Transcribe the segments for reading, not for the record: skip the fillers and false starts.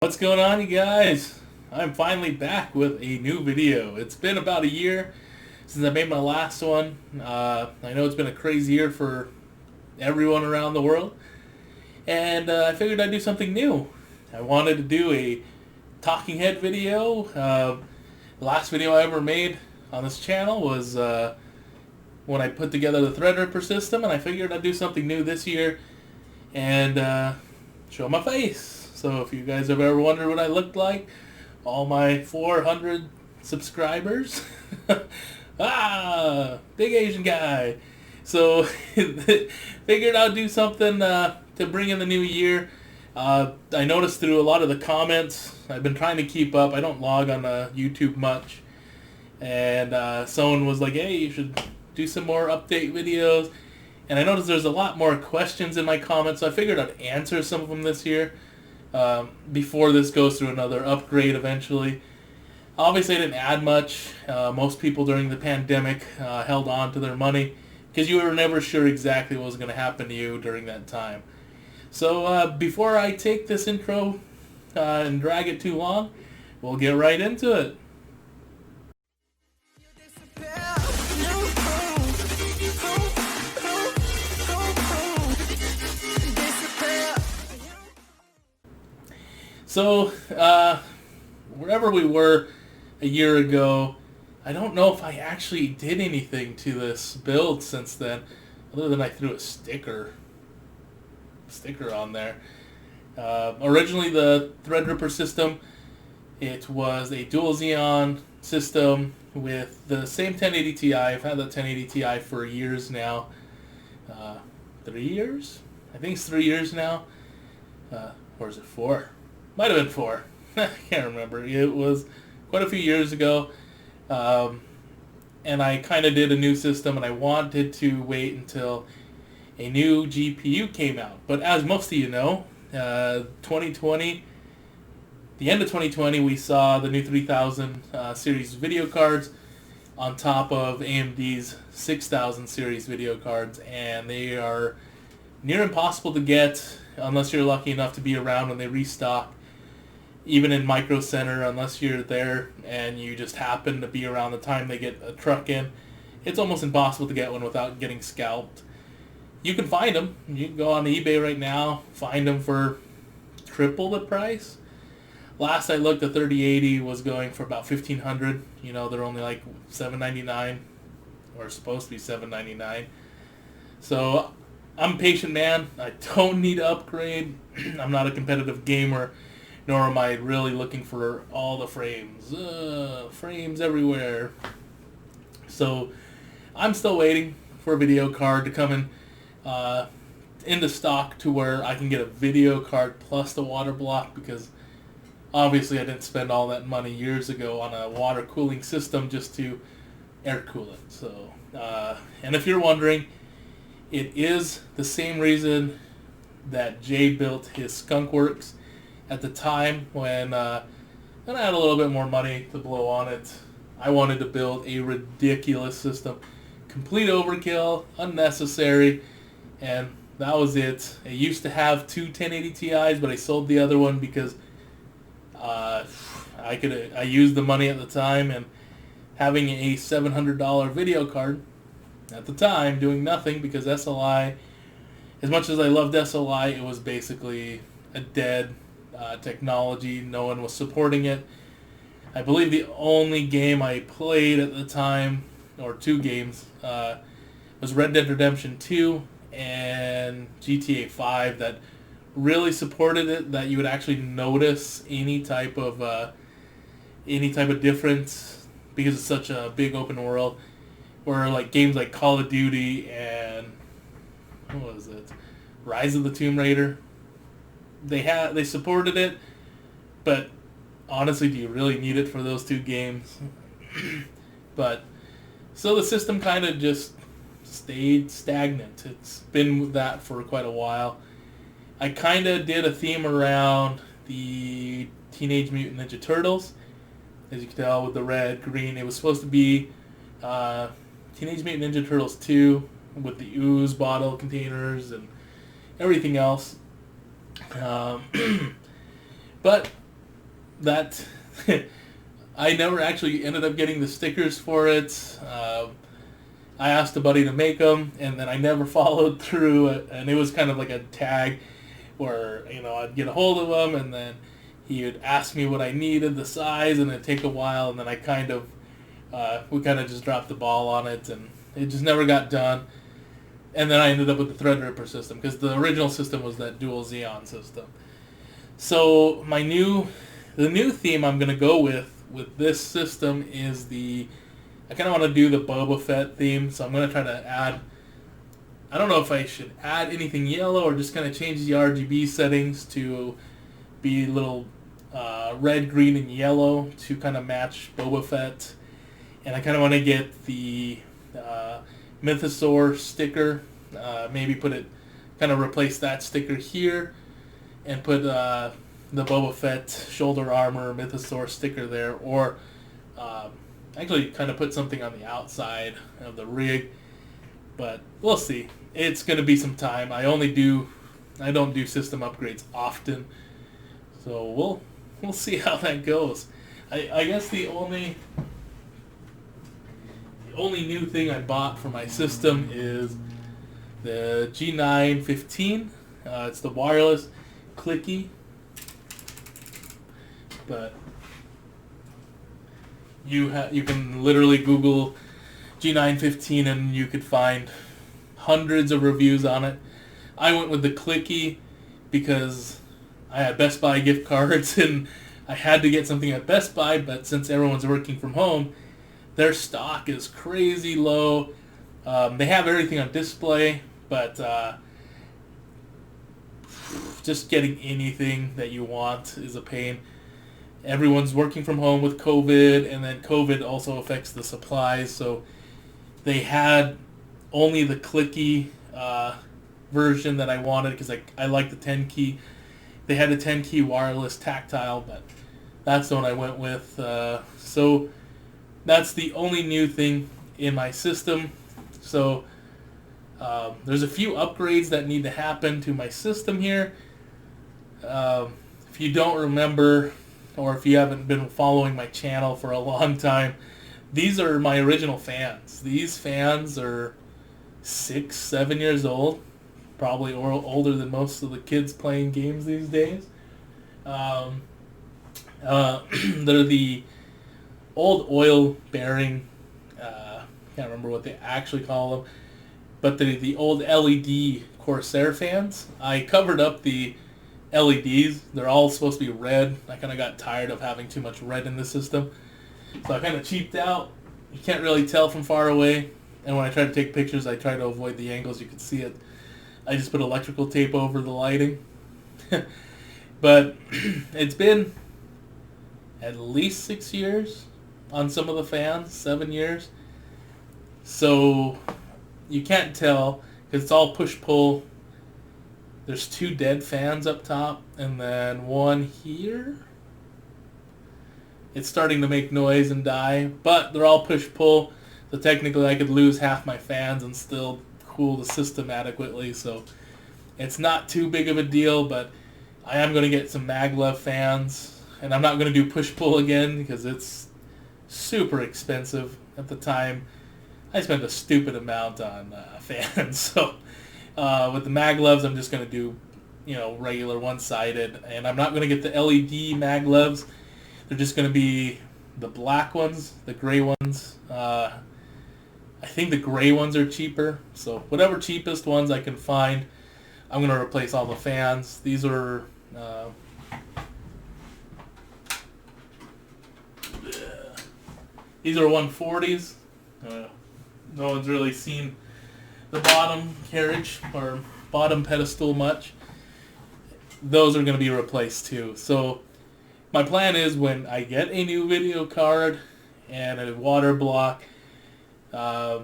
What's going on, you guys? I'm finally back with a new video. It's been about a year since I made my last one. I know it's been a crazy year for everyone around the world, and I figured I'd do something new. I wanted to do a talking head video. The last video I ever made on this channel was when I put together the Threadripper system, and I figured I'd do something new this year and show my face. So if you guys have ever wondered what I looked like, all my 400 subscribers, big Asian guy. So figured I'd do something to bring in the new year. I noticed through a lot of the comments, I've been trying to keep up. I don't log on YouTube much. And someone was like, hey, you should do some more update videos. And I noticed there's a lot more questions in my comments, so I figured I'd answer some of them this year. Before this goes through another upgrade eventually. Obviously I didn't add much. Most people during the pandemic held on to their money because you were never sure exactly what was going to happen to you during that time. So before I take this intro and drag it too long, we'll get right into it. So, wherever we were a year ago, I don't know if I actually did anything to this build since then, other than I threw a sticker on there. Originally, the Threadripper system, it was a dual Xeon system with the same 1080 Ti. I've had the 1080 Ti for years now. 3 years? I think it's 3 years now. Or is it 4? Might have been 4. I can't remember. It was quite a few years ago. And I kind of did a new system, and I wanted to wait until a new GPU came out. But as most of you know, 2020, the end of 2020, we saw the new 3000 series video cards on top of AMD's 6000 series video cards, and they are near impossible to get unless you're lucky enough to be around when they restock. Even in Micro Center, unless you're there and you just happen to be around the time they get a truck in, it's almost impossible to get one without getting scalped. You can find them. You can go on eBay right now, find them for triple the price. Last I looked, the 3080 was going for about $1,500. You know, they're only like $799, or supposed to be $799. So I'm a patient man. I don't need to upgrade. I'm not a competitive gamer. Nor am I really looking for all the frames. Frames everywhere. So I'm still waiting for a video card to come into stock to where I can get a video card plus the water block, because obviously I didn't spend all that money years ago on a water cooling system just to air cool it. So, and if you're wondering, it is the same reason that Jay built his Skunkworks. At the time when I had a little bit more money to blow on it, I wanted to build a ridiculous system. Complete overkill, unnecessary, and that was it. I used to have two 1080 Ti's, but I sold the other one because I used the money at the time, and having a $700 video card at the time doing nothing, because SLI, as much as I loved SLI, it was basically a dead technology. No one was supporting it. I believe the only game I played at the time, or two games, was Red Dead Redemption 2 and GTA 5 that really supported it, that you would actually notice any type of difference, because it's such a big open world. Where like games like Call of Duty and what was it, Rise of the Tomb Raider, they supported it, but honestly, do you really need it for those two games? But so the system kind of just stayed stagnant. It's been that for quite a while. I kind of did a theme around the Teenage Mutant Ninja Turtles. As you can tell with the red, green, it was supposed to be Teenage Mutant Ninja Turtles 2 with the ooze bottle containers and everything else. But that I never actually ended up getting the stickers for it. I asked a buddy to make them, and then I never followed through. And it was kind of like a tag where, I'd get a hold of him, and then he would ask me what I needed, the size, and it'd take a while, and then we kind of just dropped the ball on it, and it just never got done. And then I ended up with the Threadripper system, because the original system was that dual Xeon system. So the new theme I'm going to go with this system is I kind of want to do the Boba Fett theme, so I'm going to try to add, I don't know if I should add anything yellow or just kind of change the RGB settings to be little red, green, and yellow to kind of match Boba Fett. And I kind of want to get the Mythosaur sticker, maybe kind of replace that sticker here and put the Boba Fett shoulder armor Mythosaur sticker there, or actually kind of put something on the outside of the rig, but we'll see. It's going to be some time. I don't do system upgrades often, so we'll see how that goes. I guess the only new thing I bought for my system is the G915. It's the wireless clicky, but you can literally Google G915 and you could find hundreds of reviews on it. I went with the clicky because I had Best Buy gift cards and I had to get something at Best Buy, but since everyone's working from home, their stock is crazy low. They have everything on display, but just getting anything that you want is a pain. Everyone's working from home with COVID, and then COVID also affects the supplies, so they had only the clicky version that I wanted because I like the 10 key. They had a 10 key wireless tactile, but that's the one I went with. So that's the only new thing in my system. So there's a few upgrades that need to happen to my system here. If you don't remember, or if you haven't been following my channel for a long time, these are my original fans. These fans are 6-7 years old, probably older than most of the kids playing games these days. They're the old oil bearing, can't remember what they actually call them, but the old LED Corsair fans. I covered up the LEDs. They're all supposed to be red. I kind of got tired of having too much red in the system, so I kind of cheaped out. You can't really tell from far away, and when I try to take pictures, I try to avoid the angles you can see it. I just put electrical tape over the lighting. But it's been at least 6 years on some of the fans, 7 years. So you can't tell because it's all push-pull. There's 2 dead fans up top and then one here. It's starting to make noise and die, but they're all push-pull. So technically I could lose half my fans and still cool the system adequately. So it's not too big of a deal, but I am going to get some maglev fans. And I'm not going to do push-pull again because it's super expensive. At the time, I spent a stupid amount on fans. So with the maglevs, I'm just going to do, regular one-sided. And I'm not going to get the LED maglevs. They're just going to be the black ones, the gray ones. I think the gray ones are cheaper. So whatever cheapest ones I can find, I'm going to replace all the fans. These are... these are 140s. No one's really seen the bottom carriage or bottom pedestal much. Those are going to be replaced too. So my plan is when I get a new video card and a water block, the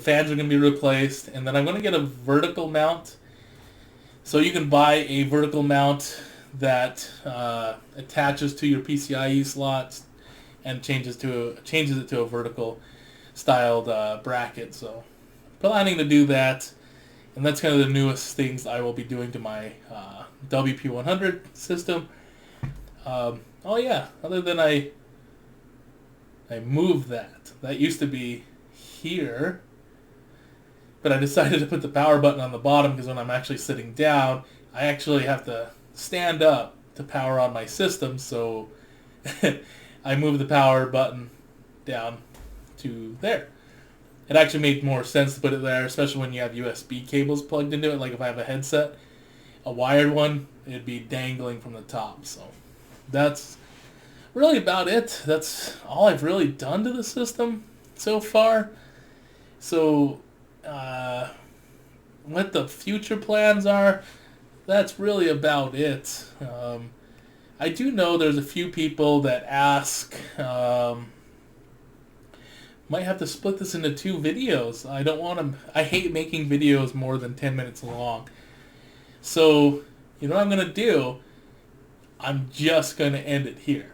fans are going to be replaced, and then I'm going to get a vertical mount. So you can buy a vertical mount that attaches to your PCIe slots and changes it to a vertical styled bracket. So planning to do that, and that's kind of the newest things I will be doing to my WP100 system. Oh yeah, other than I moved that. That used to be here, but I decided to put the power button on the bottom because when I'm actually sitting down, I actually have to stand up to power on my system, so I moved the power button down to there. It actually made more sense to put it there, especially when you have USB cables plugged into it. Like if I have a headset, a wired one, it'd be dangling from the top. So that's really about it. That's all I've really done to the system so far. So what the future plans are, that's really about it. I do know there's a few people that ask, might have to split this into 2 videos. I don't want to, I hate making videos more than 10 minutes long. So, you know what I'm going to do? I'm just going to end it here.